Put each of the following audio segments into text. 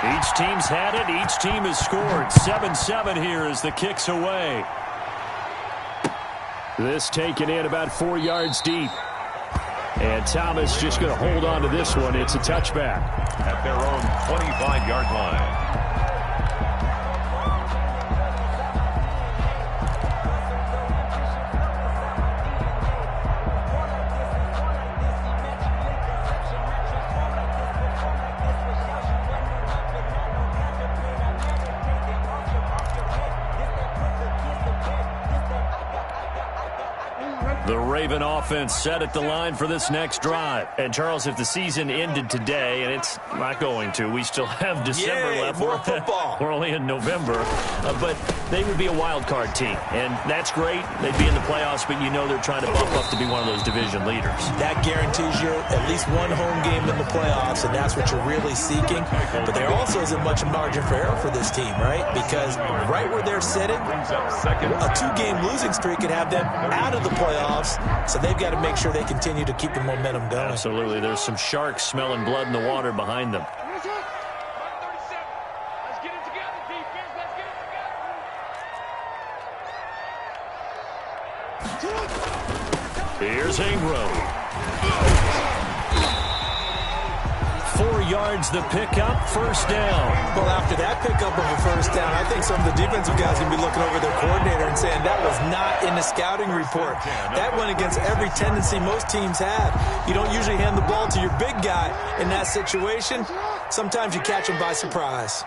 Each team's had it. Each team has scored. 7-7 here as the kick's away. This taken in about 4 yards deep. And Thomas just going to hold on to this one. It's a touchback. At their own 25-yard line. The Raven offense set at the line for this next drive. And, Charles, if the season ended today, and it's not going to, we still have December left. More football. We're only in November. But they would be a wild card team. And that's great. They'd be in the playoffs, but you know they're trying to bump up to be one of those division leaders. That guarantees you at least one home game in the playoffs, and that's what you're really seeking. But there also isn't much margin for error for this team, right? Because right where they're sitting, a 2-game losing streak could have them out of the playoffs. So they've got to make sure they continue to keep the momentum going. Absolutely. There's some sharks smelling blood in the water behind them. Here's Ingram. 4 yards the pickup, first down. Well, after that pickup of a first down, I think some of the defensive guys are going to be looking over their coordinator and saying that was not in the scouting report. That went against every tendency most teams have. You don't usually hand the ball to your big guy in that situation. Sometimes you catch him by surprise.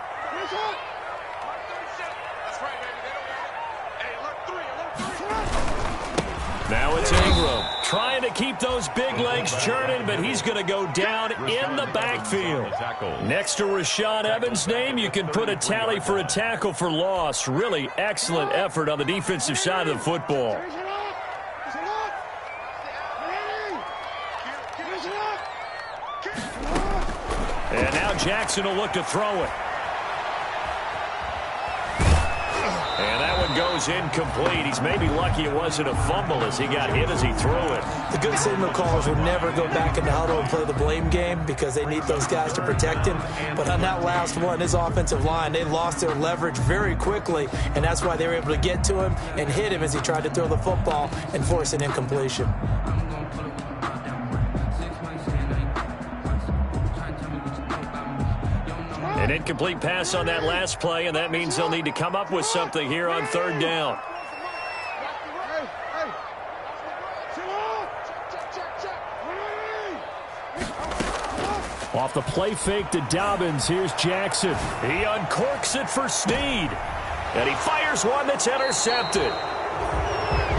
Now it's Ingram trying to keep those big legs churning, but he's going to go down in the backfield. Next to Rashaan Evans' name, you can put a tally for a tackle for loss. Really excellent effort on the defensive side of the football. And now Jackson will look to throw it. And that one goes incomplete. He's maybe lucky it wasn't a fumble as he got hit as he threw it. The good signal callers will never go back in the huddle and play the blame game because they need those guys to protect him. But on that last one, his offensive line, they lost their leverage very quickly, and that's why they were able to get to him and hit him as he tried to throw the football and force an incompletion. An incomplete pass on that last play, and that means they'll need to come up with something here on third down. Off the play fake to Dobbins, here's Jackson. He uncorks it for Snead. And he fires one that's intercepted.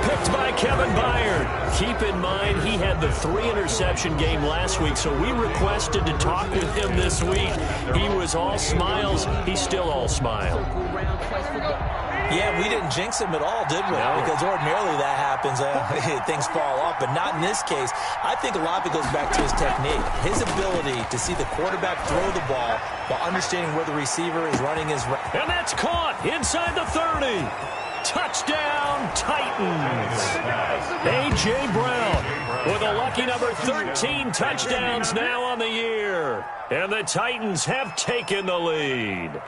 Picked by Kevin Byard. Keep in mind, he had the 3-interception game last week, so we requested to talk with him this week. He was all smiles. He's still all smile. Yeah, we didn't jinx him at all, did we? No. Because ordinarily that happens. Things fall off, but not in this case. I think a lot of it goes back to his technique. His ability to see the quarterback throw the ball while understanding where the receiver is running his route. And that's caught inside the 30. Touchdown, Titans. A.J. Brown with a lucky number 13 touchdowns now on the year. And the Titans have taken the lead.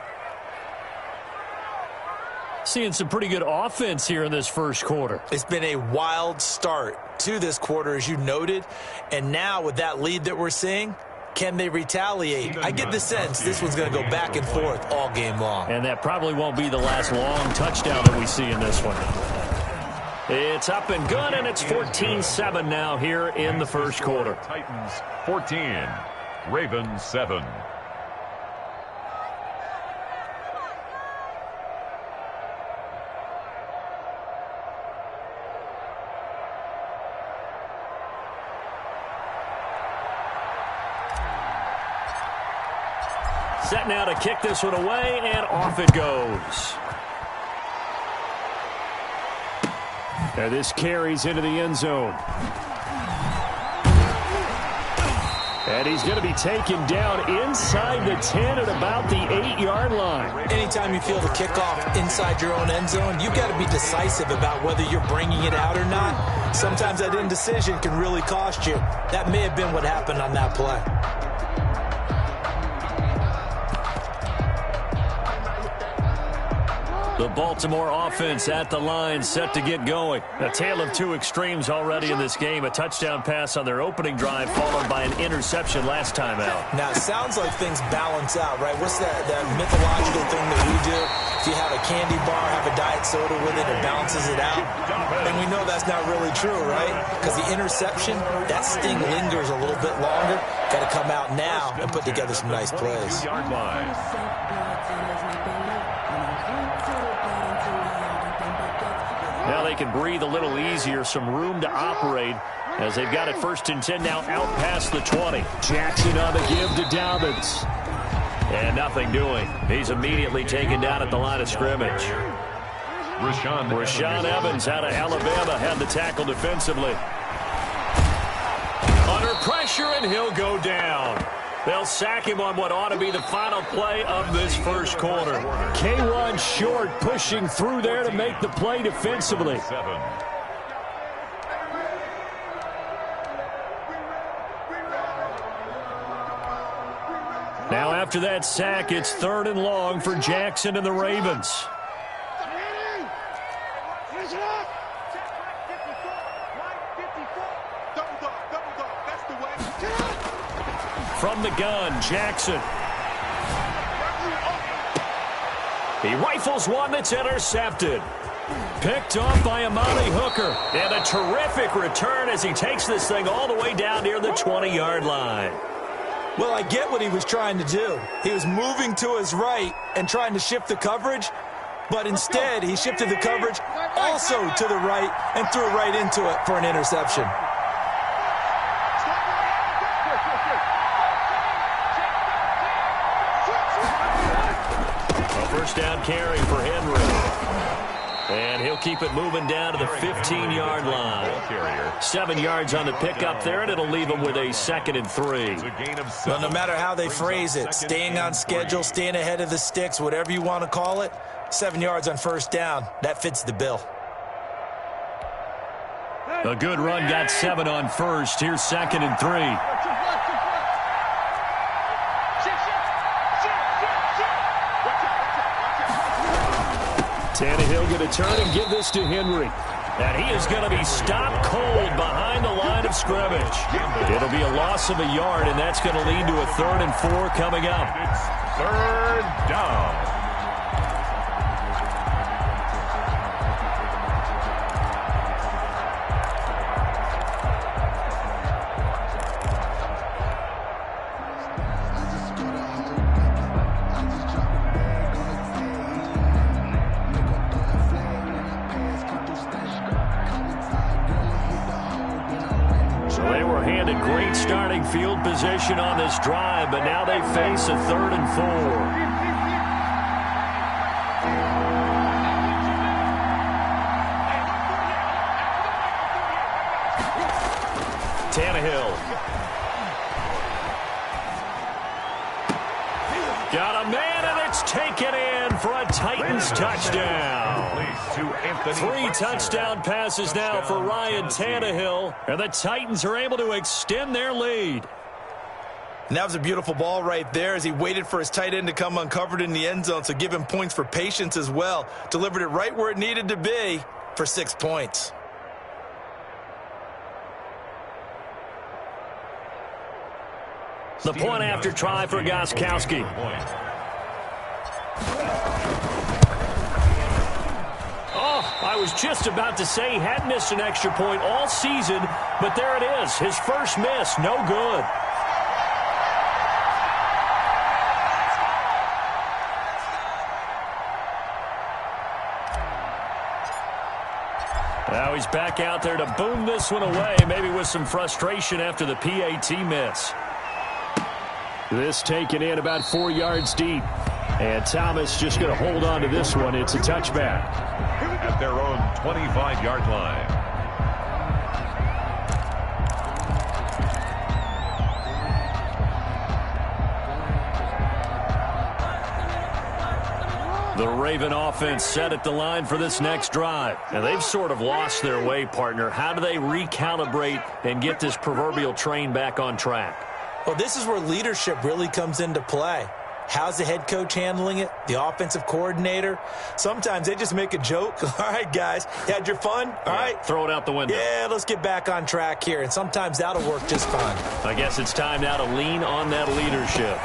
Seeing some pretty good offense here in this first quarter. It's been a wild start to this quarter, as you noted. And now with that lead that we're seeing, can they retaliate? I get the sense this one's going to go back and forth all game long. And that probably won't be the last long touchdown that we see in this one. It's up and good, and it's 14-7 now here in the first quarter. Titans 14, Ravens 7. Set now to kick this one away, and off it goes. And this carries into the end zone. And he's going to be taken down inside the 10 at about the 8-yard line. Anytime you feel the kickoff inside your own end zone, you've got to be decisive about whether you're bringing it out or not. Sometimes that indecision can really cost you. That may have been what happened on that play. The Baltimore offense at the line, set to get going. A tale of two extremes already in this game. A touchdown pass on their opening drive, followed by an interception last time out. Now, it sounds like things balance out, right? What's that mythological thing that we do? If you have a candy bar, have a diet soda with it, it balances it out. And we know that's not really true, right? Because the interception, that sting lingers a little bit longer. Got to come out now and put together some nice plays. Now they can breathe a little easier, some room to operate as they've got it 1st and 10 now out past the 20. Jackson on the give to Dobbins. And nothing doing. He's immediately taken down at the line of scrimmage. Rashaan Evans out of Alabama had the tackle defensively. Under pressure, and he'll go down. They'll sack him on what ought to be the final play of this first quarter. K1 Short pushing through there to make the play defensively. Now after that sack, it's 3rd and long for Jackson and the Ravens. From the gun, Jackson. He rifles one that's intercepted. Picked off by Amani Hooker. And a terrific return as he takes this thing all the way down near the 20-yard line. Well, I get what he was trying to do. He was moving to his right and trying to shift the coverage, but instead he shifted the coverage also to the right and threw right into it for an interception. First down carry for Henry. And he'll keep it moving down to the 15-yard line. 7 yards on the pickup there, and it'll leave him with a 2nd and 3. Well, no matter how they phrase it, staying on schedule, staying ahead of the sticks, whatever you want to call it, 7 yards on first down, that fits the bill. A good run got 7 on first. Here's 2nd and 3. Tannehill going to turn and give this to Henry. And he is going to be stopped cold behind the line of scrimmage. It'll be a loss of a yard, and that's going to lead to a 3rd and 4 coming up. It's 3rd down. Field position on this drive, but now they face a 3rd and 4. Tannehill. Got a man, and it's taken in for a Titans touchdown. 3 touchdown passes now for Ryan Tannehill, and the Titans are able to extend their lead. And that was a beautiful ball right there as he waited for his tight end to come uncovered in the end zone, so give him points for patience as well. Delivered it right where it needed to be for 6 points. The point after try for Gostkowski. I was just about to say he hadn't missed an extra point all season, but there it is. His first miss, no good. Now he's back out there to boom this one away, maybe with some frustration after the PAT miss. This taken in about 4 yards deep. And Thomas just going to hold on to this one. It's a touchback. At their own 25-yard line. The Raven offense set at the line for this next drive. And they've sort of lost their way, partner. How do they recalibrate and get this proverbial train back on track? Well, this is where leadership really comes into play. How's the head coach handling it? The offensive coordinator? Sometimes they just make a joke. All right, guys, you had your fun? All right. Throw it out the window. Yeah, let's get back on track here. And sometimes that'll work just fine. I guess it's time now to lean on that leadership.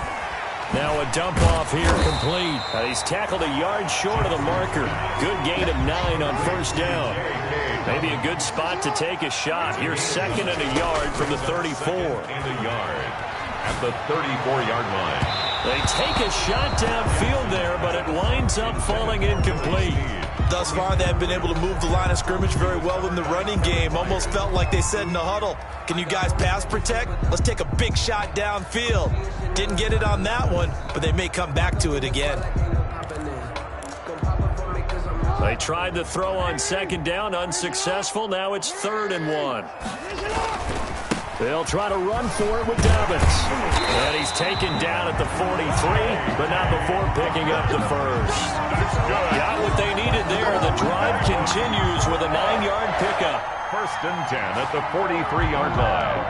Now a dump off here complete. He's tackled a yard short of the marker. Good gain of 9 on first down. Maybe a good spot to take a shot. Here's 2nd and a yard from the 34. And a yard at the 34-yard line. They take a shot downfield there, but it winds up falling incomplete. Thus far, they have been able to move the line of scrimmage very well in the running game. Almost felt like they said in the huddle, can you guys pass protect? Let's take a big shot downfield. Didn't get it on that one, but they may come back to it again. They tried to throw on 2nd down, unsuccessful. Now it's 3rd and 1. They'll try to run for it with Dobbins. And he's taken down at the 43, but not before picking up the first. Got what they needed there. The drive continues with a 9-yard pickup. 1st and 10 at the 43-yard line.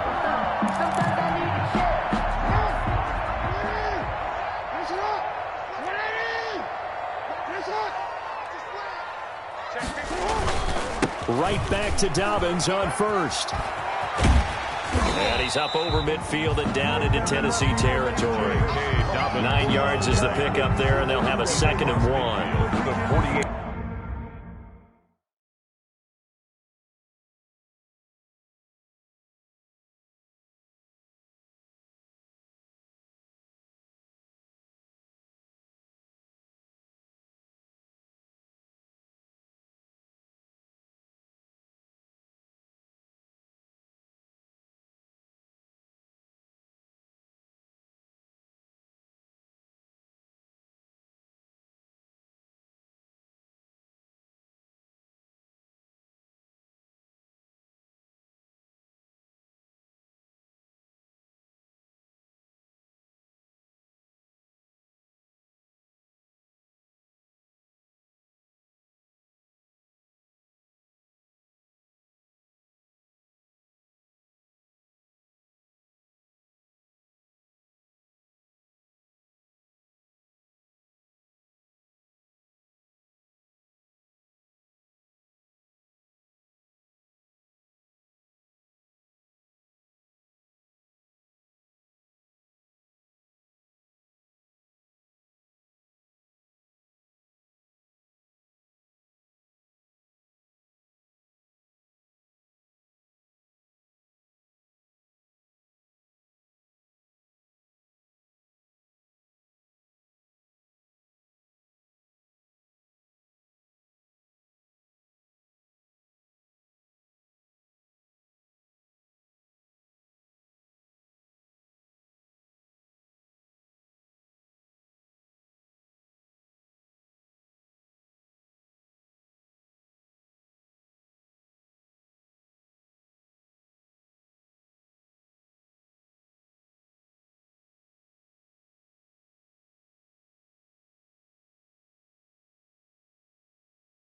Right back to Dobbins on 1st. And he's up over midfield and down into Tennessee territory. 9 yards is the pickup there, and they'll have a 2nd and 1.